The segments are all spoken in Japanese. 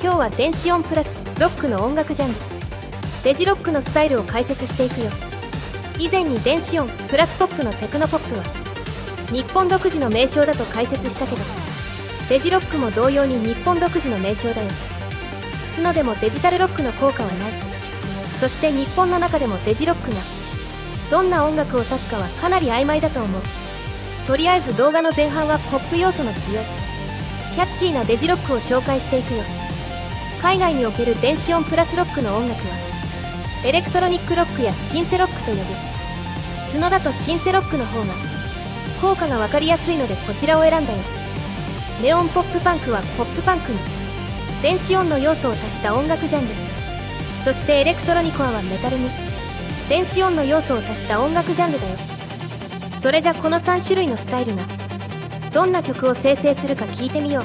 今日は電子音プラスロックの音楽ジャンルデジロックのスタイルを解説していくよ。以前に電子音プラスポップのテクノポップは日本独自の名称だと解説したけど、デジロックも同様に日本独自の名称だよ。スノでもデジタルロックの効果はない。そして日本の中でもデジロックがどんな音楽を指すかはかなり曖昧だと思う。とりあえず動画の前半はポップ要素の強いキャッチーなデジロックを紹介していくよ。海外における電子音プラスロックの音楽はエレクトロニックロックやシンセロックと呼ぶ。スノだとシンセロックの方が効果が分かりやすいのでこちらを選んだよ。ネオンポップパンクはポップパンクに電子音の要素を足した音楽ジャンル。そしてエレクトロニコアはメタルに電子音の要素を足した音楽ジャンルだよ。それじゃこの3種類のスタイルがどんな曲を生成するか聞いてみよう。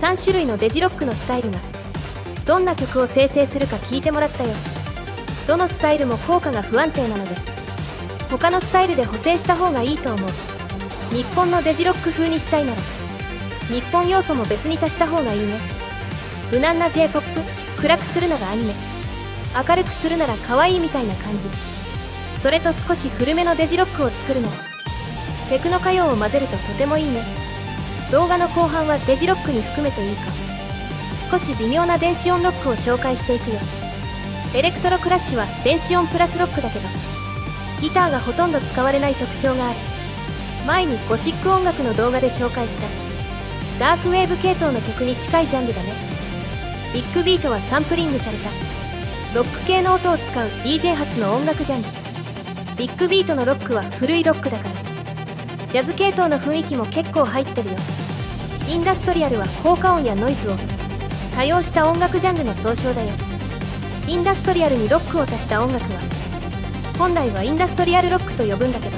3種類のデジロックのスタイルがどんな曲を生成するか聞いてもらったよ。どのスタイルも効果が不安定なので他のスタイルで補正した方がいいと思う。日本のデジロック風にしたいなら日本要素も別に足した方がいいね。無難な J-POP、 暗くするならアニメ、明るくするなら可愛いみたいな感じ。それと少し古めのデジロックを作るならテクノ歌謡を混ぜるととてもいいね。動画の後半はデジロックに含めていいか。少し微妙な電子音ロックを紹介していくよ。エレクトロクラッシュは電子音プラスロックだけどギターがほとんど使われない特徴がある。前にゴシック音楽の動画で紹介したダークウェーブ系統の曲に近いジャンルだね。ビッグビートはサンプリングされたロック系の音を使う DJ 発の音楽ジャンル。ビッグビートのロックは古いロックだからジャズ系統の雰囲気も結構入ってるよ。インダストリアルは効果音やノイズを多用した音楽ジャンルの総称だよ。インダストリアルにロックを足した音楽は本来はインダストリアルロックと呼ぶんだけど、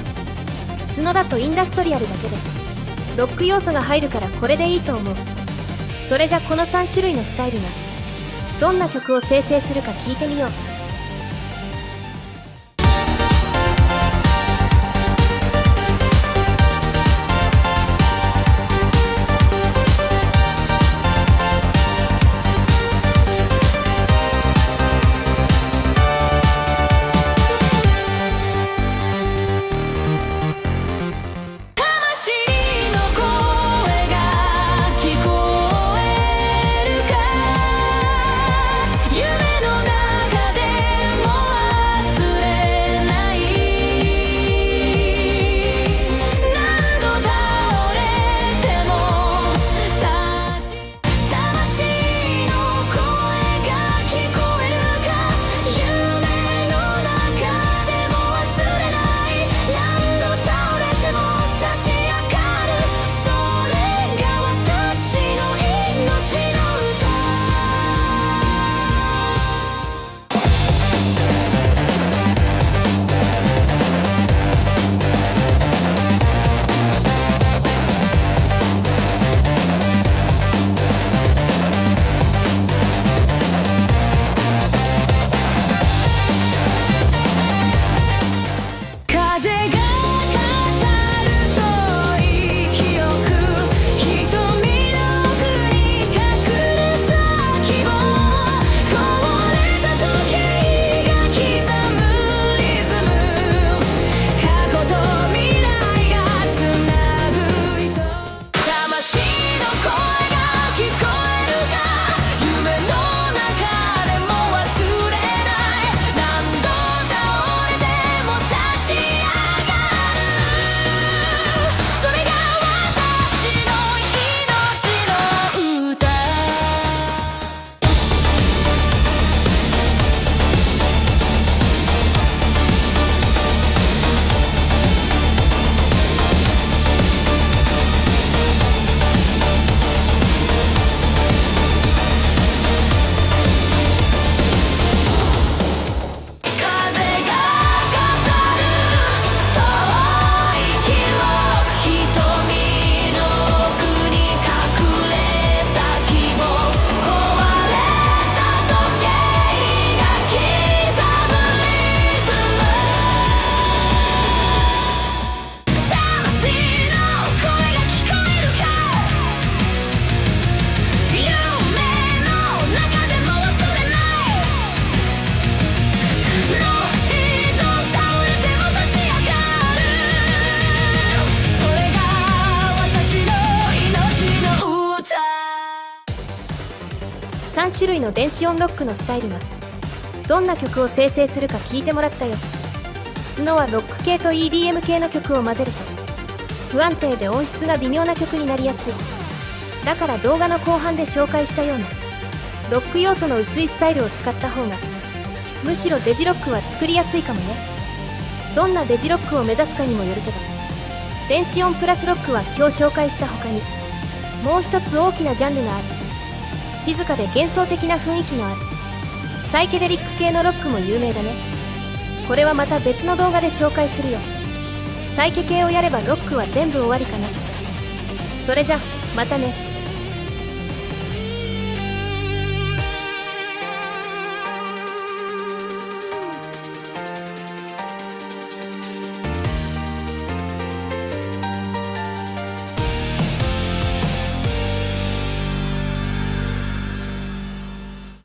スノだとインダストリアルだけでロック要素が入るからこれでいいと思う。それじゃこの3種類のスタイルがどんな曲を生成するか聞いてみよう。3種類の電子音ロックのスタイルがどんな曲を生成するか聞いてもらったよ。スノはロック系と EDM 系の曲を混ぜると不安定で音質が微妙な曲になりやすい。だから動画の後半で紹介したようなロック要素の薄いスタイルを使った方がむしろデジロックは作りやすいかもね。どんなデジロックを目指すかにもよるけど、電子音プラスロックは今日紹介した他にもう一つ大きなジャンルがある。静かで幻想的な雰囲気のあるサイケデリック系のロックも有名だね。これはまた別の動画で紹介するよ。サイケ系をやればロックは全部終わりかな。それじゃまたね。